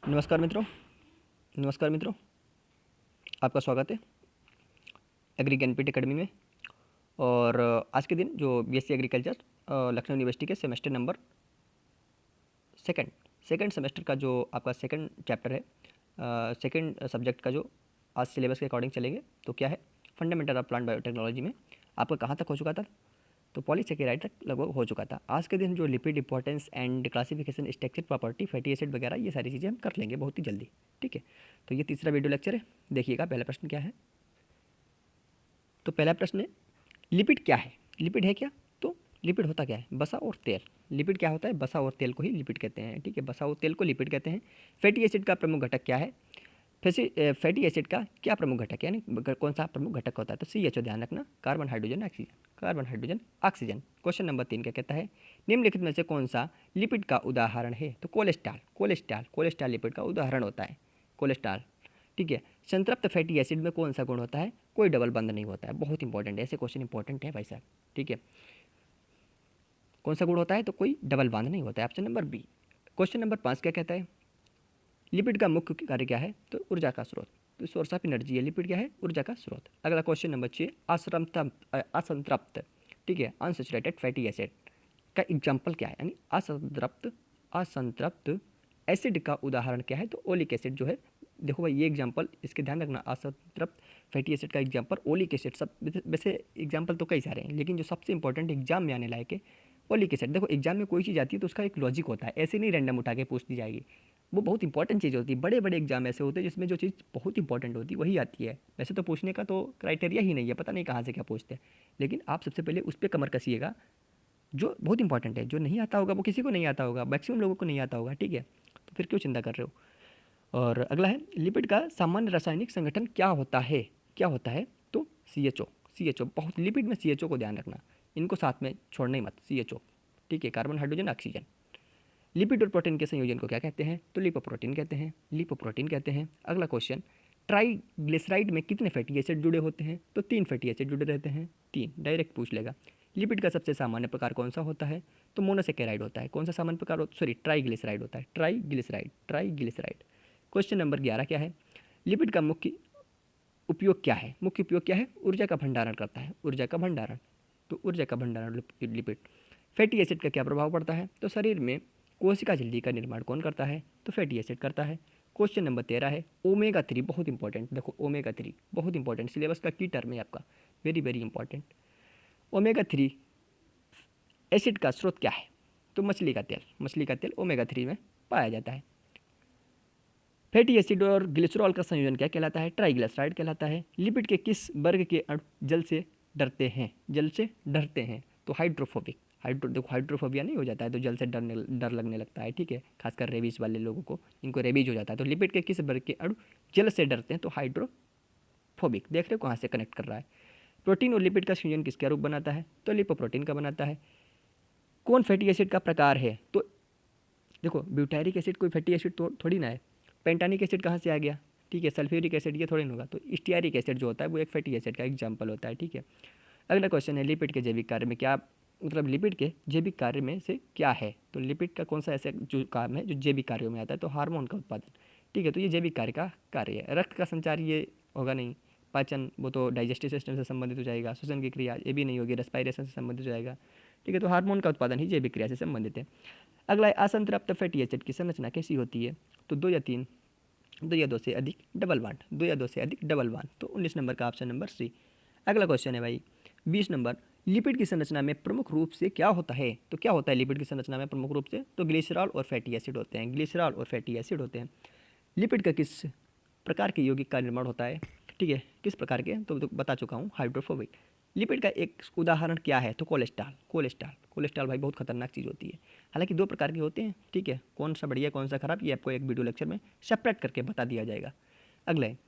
नमस्कार मित्रों। नमस्कार मित्रों, आपका स्वागत है एग्री ज्ञानपीठ एकेडमी में। और आज के दिन जो बीएससी एग्रीकल्चर लखनऊ यूनिवर्सिटी के सेमेस्टर नंबर सेकंड सेमेस्टर का जो आपका सेकंड चैप्टर है, सेकंड सब्जेक्ट का जो आज सिलेबस के अकॉर्डिंग चलेंगे तो क्या है, फंडामेंटल ऑफ प्लांट बायोटेक्नोलॉजी में आपका कहाँ तक हो चुका था, तो पॉलीसेकेराइड तक लगभग हो चुका था। आज के दिन जो lipid importance and classification, structure, property, fatty acid वगैरह, ये सारी चीज़ें हम कर लेंगे बहुत ही जल्दी। ठीक है, तो ये तीसरा वीडियो लेक्चर है। देखिएगा पहला प्रश्न क्या है। तो पहला प्रश्न है, लिपिड क्या है। लिपिड है क्या, तो लिपिड होता क्या है, बसा और तेल। लिपिड क्या होता है, बसा और तेल को ही लिपिड कहते हैं। ठीक है, बसा और तेल को लिपिड कहते हैं। फैटी एसिड का प्रमुख घटक क्या है, फैटी एसिड का क्या प्रमुख घटक है, यानी कौन सा प्रमुख घटक होता है, तो CHO ध्यान रखना, carbon hydrogen oxygen, carbon hydrogen oxygen. Question number 3 क्या कहता है, निम्नलिखित में से कौन सा लिपिड का उदाहरण है, तो कोलेस्ट्रॉल। कोलेस्ट्रॉल लिपिड का उदाहरण होता है, कोलेस्ट्रॉल। ठीक है, संतृप्त फैटी एसिड में कौन सा गुण होता है, कोई डबल बंध नहीं होता है। बहुत इंपॉर्टेंट है, ऐसे क्वेश्चन इंपॉर्टेंट है भाई साहब। ठीक है, कौन सा गुण होता है, तो कोई डबल बंध नहीं होता है, option number B. Question number 5 क्या कहता है, लिपिड का मुख्य कार्य क्या है, तो ऊर्जा का स्रोत, तो सोर्स ऑफ एनर्जी है। लिपिड क्या है, ऊर्जा का स्रोत। अगला क्वेश्चन नंबर 6, असंतृप्त, ठीक है, अनसैचुरेटेड फैटी एसिड का एग्जाम्पल क्या है, यानी असंतृप्त एसिड का उदाहरण क्या है, तो ओलिक एसिड जो है। देखो भाई, ये एग्जाम्पल इसके ध्यान रखना, असंतृप्त फैटी एसिड का एग्जाम्पल ओलिक एसिड। सब वैसे एग्जाम्पल तो कई सारे हैं, लेकिन जो सबसे इंपॉर्टेंट एग्जाम में आने लायक है ओलिक एसिड। देखो, एग्जाम में कोई चीज़ आती है तो उसका एक लॉजिक होता है, ऐसे नहीं रैंडम उठा के पूछ दी जाएगी। वो बहुत इंपॉर्टेंट चीज़ होती है। बड़े बड़े एग्जाम ऐसे होते हैं जिसमें जो चीज़ बहुत इंपॉर्टेंट होती है वही आती है। वैसे तो पूछने का तो क्राइटेरिया ही नहीं है, पता नहीं कहाँ से क्या पूछते हैं, लेकिन आप सबसे पहले उस पर कमर कसिएगा जो बहुत इंपॉर्टेंट है। जो नहीं आता होगा वो किसी को नहीं आता होगा, मैक्सिमम लोगों को नहीं आता होगा। ठीक है, तो फिर क्यों चिंता कर रहे हो। और अगला है, लिपिड का सामान्य रासायनिक संगठन क्या होता है, क्या होता है, तो CHO। बहुत लिपिड में CHO को ध्यान रखना, इनको साथ में छोड़ना ही मत, CHO। ठीक है, कार्बन हाइड्रोजन ऑक्सीजन। लिपिड और प्रोटीन के संयोजन को क्या कहते हैं, तो लिपोप्रोटीन कहते हैं, लिपोप्रोटीन कहते हैं। अगला क्वेश्चन, ट्राइग्लिसराइड में कितने फैटी एसिड जुड़े होते हैं, तो 3 फैटी एसिड जुड़े रहते हैं, 3 डायरेक्ट पूछ लेगा। लिपिड का सबसे सामान्य प्रकार कौन सा होता है, तो मोनोसेकेराइड होता है। कौन सा सामान्य प्रकार, सॉरी, ट्राइग्लिसराइड होता है, ट्राइग्लिसराइड। क्वेश्चन नंबर 11 क्या है, लिपिड का मुख्य उपयोग क्या है, मुख्य उपयोग क्या है, ऊर्जा का भंडारण करता है, ऊर्जा का भंडारण। तो ऊर्जा का भंडारण लिपिड। फैटी एसिड का क्या प्रभाव पड़ता है, तो शरीर में कोशिका झिल्ली का निर्माण कौन करता है, तो फैटी एसिड करता है। क्वेश्चन नंबर 13 है, ओमेगा 3 बहुत इंपॉर्टेंट। देखो, ओमेगा 3 बहुत इंपॉर्टेंट, सिलेबस का की टर्म है आपका, very very important. Omega 3 acid का स्रोत क्या है, तो मछली का तेल। मछली का तेल ओमेगा 3 में पाया जाता है। फैटी एसिड और ग्लिसरॉल का संयोजन क्या कहलाता है, ट्राइग्लिसराइड कहलाता है। लिपिड के किस वर्ग के अणु जल से डरते हैं, जल से डरते हैं, तो हाइड्रोफोबिक। देखो, हाइड्रोफोबिया नहीं हो जाता है तो जल से डर लगने लगता है। ठीक है, खासकर रेबीज वाले लोगों को, इनको रेबीज हो जाता है। तो लिपिड के किस वर्ग के अणु जल से डरते हैं, तो हाइड्रोफोबिक। देख रहे हो कहाँ से कनेक्ट कर रहा है। प्रोटीन और लिपिड का संयोजन किसका रूप बनाता है, तो लिपोप्रोटीन का बनाता है। कौन फैटी एसिड का प्रकार है, तो देखो, ब्यूटारिक एसिड कोई फैटी एसिड तो थोड़ी ना है। पेंटानिक एसिड कहाँ से आ गया, ठीक है, सल्फ्यूरिक एसिड ये थोड़ी ना होगा। तो स्टीयरिक एसिड जो होता है वो एक फैटी एसिड का एग्जाम्पल होता है। ठीक है, अगला क्वेश्चन है, लिपिड के जैविक कार्य में क्या, मतलब लिपिड के जैविक कार्य में से क्या है, तो लिपिड का कौन सा ऐसा जो काम है जो जैविक कार्यों में आता है, तो हार्मोन का उत्पादन। ठीक है, तो ये जैविक कार्य का कार्य है। रक्त का संचार ये होगा नहीं, पाचन वो तो डाइजेस्टिव सिस्टम से संबंधित हो जाएगा। श्वसन की क्रिया ये भी नहीं होगी, रेस्पायरेशन से संबंधित हो जाएगा। ठीक है, तो हार्मोन का उत्पादन ही जैविक क्रिया से संबंधित है। अगला है, असंतृप्त फैटी एसिड की संरचना कैसी होती है, तो 2 या 3, 2 या 2 से अधिक डबल बॉन्ड, 2 या 2 से अधिक डबल बॉन्ड। तो 19 नंबर का ऑप्शन नंबर सी। अगला क्वेश्चन है भाई 20 नंबर, लिपिड की संरचना में प्रमुख रूप से क्या होता है, तो क्या होता है लिपिड की संरचना में प्रमुख रूप से, तो ग्लिसरॉल और फैटी एसिड होते हैं, ग्लिसरॉल और फैटी एसिड होते हैं। लिपिड का किस प्रकार के यौगिक का निर्माण होता है, ठीक है, किस प्रकार के, तो बता चुका हूँ, हाइड्रोफोबिक। लिपिड का एक उदाहरण क्या है, तो कोलेस्ट्रॉल भाई बहुत खतरनाक चीज़ होती है। हालांकि 2 प्रकार के होते हैं। ठीक है, कौन सा बढ़िया कौन सा खराब, ये आपको एक वीडियो लेक्चर में सेपरेट करके बता दिया जाएगा। अगला है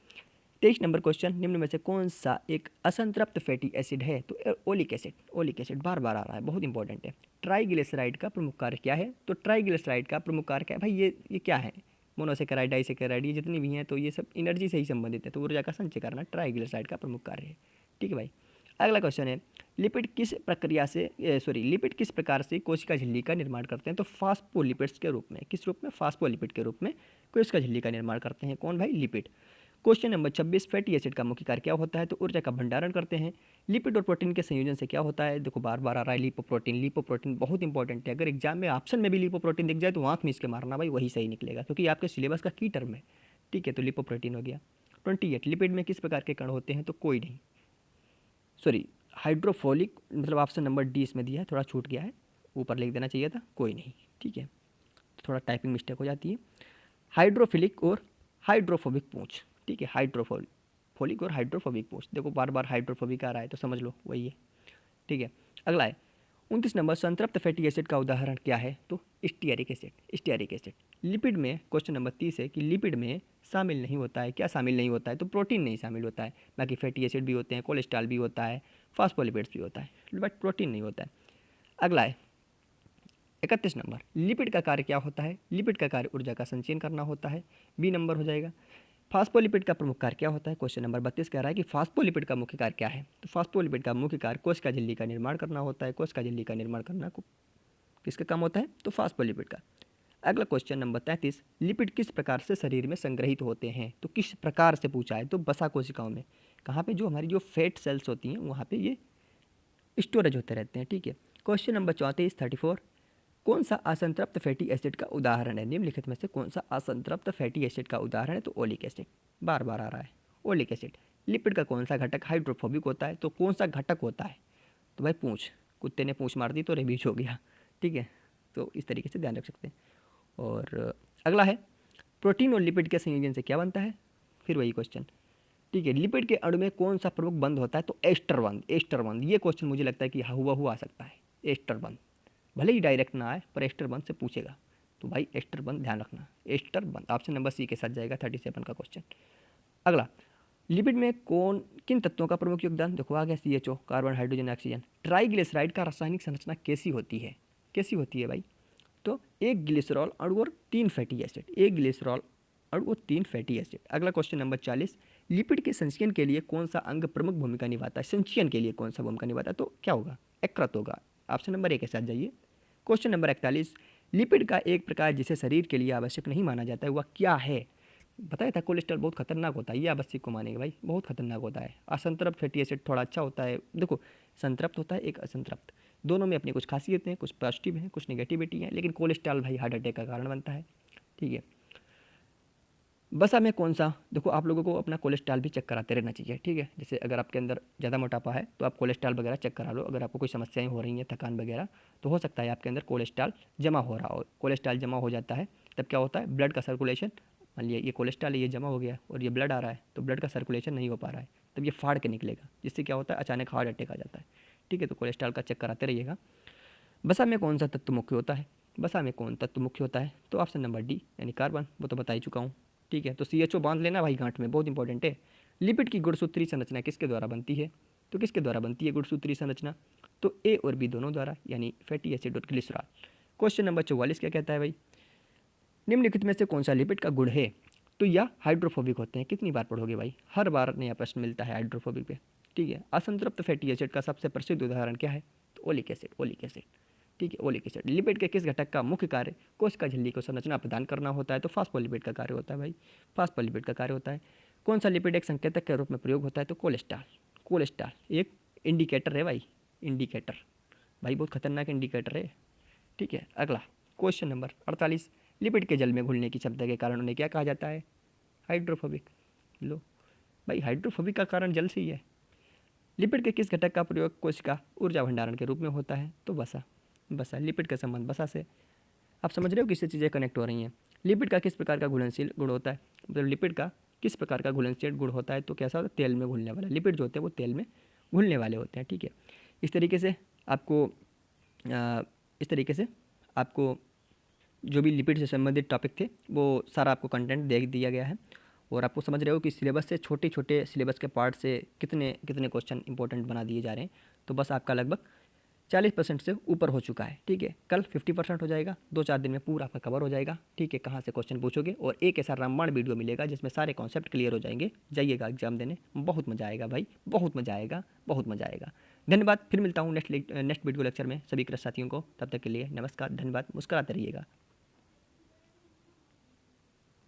23 नंबर क्वेश्चन, निम्न में से कौन सा एक असंतृप्त फैटी एसिड है, तो ओलिक एसिड। ओलिक एसिड बार बार आ रहा है, बहुत इंपॉर्टेंट है। ट्राइग्लिसराइड का प्रमुख कार्य क्या है, तो ट्राइग्लिसराइड का प्रमुख कार्य क्या है भाई, ये क्या है, मोनोसेकेराइड, डाइसेकेराइड, ये जितनी भी हैं तो ये सब एनर्जी से ही संबंधित है, तो ऊर्जा का संचय करना ट्राइग्लिसराइड का प्रमुख कार्य है। ठीक है भाई, अगला क्वेश्चन है लिपिड किस प्रकार से कोशिका झिल्ली का निर्माण करते हैं? तो फास्फोलिपिड्स के रूप में। किस रूप में? फास्फोलिपिड के रूप में कोशिका झिल्ली का निर्माण करते हैं। कौन भाई? Lipid. Question number 26 fatty acid का मुख्य कार्य क्या होता है? तो ऊर्जा का भंडारण करते हैं। लिपिड और प्रोटीन के संयोजन से क्या होता है? देखो बार बार आ रहा है लिपोप्रोटीन। लिपोप्रोटीन बहुत इंपॉर्टेंट है। अगर एग्जाम में ऑप्शन में भी लिपोप्रोटीन दिख जाए तो आंख मीच के मारना भाई, वही सही निकलेगा, क्योंकि आपके सिलेबस का की टर्म है। ठीक है, तो लिपोप्रोटीन हो गया। 28 लिपिड में किस प्रकार के कण होते हैं? तो कोई नहीं, सॉरी हाइड्रोफोलिक, मतलब ऑप्शन नंबर डी इसमें दिया है, थोड़ा छूट गया है, ऊपर लिख देना चाहिए था, कोई नहीं। ठीक है, तो थोड़ा टाइपिंग मिस्टेक हो जाती है। हाइड्रोफिलिक और हाइड्रोफोबिक पूंछ। ठीक है, हाइड्रोफोलिक और हाइड्रोफोबिक पूंछ। देखो बार बार हाइड्रोफोबिक आ रहा है तो समझ लो वही है। ठीक है, अगला है 29 नंबर संतृप्त फैटी एसिड का उदाहरण क्या है? तो stearic acid. Stearic acid lipid में, क्वेश्चन नंबर 30 है कि लिपिड में शामिल नहीं होता है। क्या शामिल नहीं होता है? तो प्रोटीन नहीं शामिल होता है, बाकी फैटी एसिड भी होते हैं, कोलेस्ट्रॉल भी होता है, फास्फोलिपिड्स भी होता है, बट प्रोटीन नहीं होता है। अगला है 31 नंबर लिपिड का कार्य क्या होता है? लिपिड का कार्य ऊर्जा का संचयन करना होता है, बी नंबर हो जाएगा। फास्फोलिपिड का प्रमुख कार्य क्या होता है? क्वेश्चन नंबर 32 कह रहा है कि फास्फोलिपिड का मुख्य कार्य क्या है? तो फास्फोलिपिड का मुख्य कार्य कोशिका झिल्ली का निर्माण करना होता है। कोशिका झिल्ली का निर्माण करना किसका काम होता है? तो फास्फोलिपिड का। अगला क्वेश्चन नंबर 33 लिपिड किस प्रकार से शरीर में संग्रहित होते हैं? तो किस प्रकार से पूछा है? तो बसा कोशिकाओं में। कहाँ पे? जो हमारी जो फैट सेल्स होती हैं वहाँ पे ये स्टोरेज होते रहते हैं। ठीक है, क्वेश्चन नंबर 34 कौन सा असंतृप्त फैटी एसिड का उदाहरण है? निम्नलिखित में से कौन सा असंतृप्त फैटी एसिड का उदाहरण है? तो ओलिक एसिड। बार बार आ रहा है ओलिक एसिड। लिपिड का कौन सा घटक हाइड्रोफोबिक होता है? तो कौन सा घटक होता है? तो भाई पूंछ, कुत्ते ने पूंछ मार दी तो रेबीज हो गया। ठीक है, तो इस तरीके से ध्यान रख सकते हैं। और अगला है प्रोटीन और लिपिड के संयोजन से क्या बनता है? फिर वही क्वेश्चन। ठीक है, लिपिड के अणु में कौन सा प्रमुख बंध होता है? तो एस्टर बंध। एस्टर बंध, ये क्वेश्चन मुझे लगता है कि हुआ आ सकता है। एस्टर बंध भले ही डायरेक्ट ना आए पर एस्टर बंध से पूछेगा, तो भाई एस्टर बंध ध्यान रखना। एस्टर बंध ऑप्शन नंबर सी के साथ जाएगा 37 का क्वेश्चन। अगला लिपिड में किन तत्वों का प्रमुख योगदान? देखो आ गया CHO, carbon hydrogen oxygen. Triglyceride का रासायनिक संरचना कैसी होती है? कैसी होती है भाई? तो एक ग्लिसरॉल अणु और 3 फैटी एसिड। एक ग्लिसरॉल अणु और 3 फैटी एसिड। अगला क्वेश्चन नंबर 40 लिपिड के संचयन के लिए कौन सा अंग प्रमुख भूमिका निभाता है? संचयन के लिए कौन सा भूमिका निभाता है? तो क्या होगा? यकृत होगा। ऑप्शन नंबर ए के साथ जाइए। क्वेश्चन नंबर 41 लिपिड का एक प्रकार जिसे शरीर के लिए आवश्यक नहीं माना जाता है वह क्या है? बताया था कोलेस्ट्रॉल बहुत खतरनाक होता है, ये आवश्यक को मानेंगे भाई, बहुत खतरनाक होता है। असंतृप्त फैटी एसिड थोड़ा अच्छा होता है। देखो संतृप्त होता है एक असंतृप्त, दोनों में अपनी कुछ खासियतें हैं, कुछ पॉजिटिव हैं कुछ नेगेटिविटी हैं, लेकिन कोलेस्ट्रॉल भाई हार्ट अटैक का कारण बनता है। ठीक है, बसा में कौन सा? देखो आप लोगों को अपना कोलेस्ट्रॉल भी चेक कराते रहना चाहिए। ठीक है, जैसे अगर आपके अंदर ज़्यादा मोटापा है तो आप कोलेस्ट्रॉल वगैरह चेक करा लो। अगर आपको कोई समस्याएं हो रही हैं, थकान वगैरह, तो हो सकता है आपके अंदर कोलेस्ट्रॉल जमा हो रहा हो। कोलेस्ट्रॉल जमा हो जाता है तब क्या होता है? ब्लड का सर्कुलेशन, मान लिया ये कोलेस्ट्रॉल है, ये जमा हो गया और ये ब्लड आ रहा है, तो ब्लड का सर्कुलेशन नहीं हो पा रहा है, तब ये फाड़ के निकलेगा, जिससे क्या होता है? अचानक हार्ट अटैक आ जाता है। ठीक है, तो कोलेस्ट्रॉल का चेक कराते रहिएगा। बसा में कौन सा तत्व मुख्य होता है? बसा में कौन तत्व मुख्य होता है? तो ऑप्शन नंबर डी यानी कार्बन, वो तो बता ही चुका हूँ। ठीक है, तो CHO बांध लेना भाई गांठ में, बहुत इंपॉर्टेंट है। लिपिड की गुणसूत्रीय संरचना किसके द्वारा बनती है? तो किसके द्वारा बनती है गुणसूत्रीय संरचना? तो ए और बी दोनों द्वारा, यानी फैटी एसिड और ग्लिसरॉल। क्वेश्चन नंबर 44 क्या कहता है भाई? निम्नलिखित में से कौन सा लिपिड का गुण है? तो यह हाइड्रोफोबिक होते हैं। कितनी बार पढ़ोगे भाई? हर बार नया प्रश्न मिलता है हाइड्रोफोबिक पे। ठीक है, असंतृप्त फैटी एसिड का सबसे प्रसिद्ध उदाहरण क्या है? तो ओलिक एसिड। Oleic acid. ठीक है, ओलिक एसिड। लिपिड के किस घटक का मुख्य कार्य कोशिका झिल्ली को संरचना प्रदान करना होता है? तो फास्फोलिपिड का कार्य होता है भाई, फास्फोलिपिड का कार्य होता है। कौन सा लिपिड एक संकेतक के रूप में प्रयोग होता है? तो कोलेस्ट्रॉल। कोलेस्ट्रॉल एक इंडिकेटर है भाई, इंडिकेटर भाई, बहुत खतरनाक इंडिकेटर है। ठीक है, अगला क्वेश्चन नंबर 48 लिपिड के जल में घुलने की क्षमता के कारण उन्हें क्या कहा जाता है? हाइड्रोफोबिक। लो भाई, हाइड्रोफोबिक का कारण जल से ही है। लिपिड के किस घटक का प्रयोग कोशिका ऊर्जा भंडारण के रूप में होता है? तो बसा। बसा, लिपिड का संबंध बसा से। आप समझ रहे हो किससे चीज़ें कनेक्ट हो रही हैं। लिपिड का किस प्रकार का घुलनशील गुण होता है? मतलब लिपिड का किस प्रकार का घुलनशील गुण होता है? तो कैसा होता है? तेल में घुलने वाला। लिपिड जो होते हैं वो तेल में घुलने वाले होते हैं। ठीक है, इस तरीके से आपको जो भी लिपिड से संबंधित टॉपिक थे वो सारा आपको कंटेंट दे दिया गया है। और आपको समझ रहे हो कि सिलेबस से छोटे छोटे सिलेबस के पार्ट से कितने कितने क्वेश्चन इंपॉर्टेंट बना दिए जा रहे हैं। तो बस आपका लगभग 40% से ऊपर हो चुका है। ठीक है, कल 50% हो जाएगा, 2-4 दिन में पूरा आपका कवर हो जाएगा। ठीक है, कहाँ से क्वेश्चन पूछोगे, और एक ऐसा रामबाण वीडियो मिलेगा जिसमें सारे कॉन्सेप्ट क्लियर हो जाएंगे। जाइएगा एग्जाम देने, बहुत मजा आएगा भाई, बहुत मजा आएगा, बहुत मजा आएगा। धन्यवाद, फिर मिलता हूँ नेक्स्ट वीडियो लेक्चर में सभी कृषि साथियों को। तब तक के लिए नमस्कार, धन्यवाद, मुस्कुराते रहिएगा।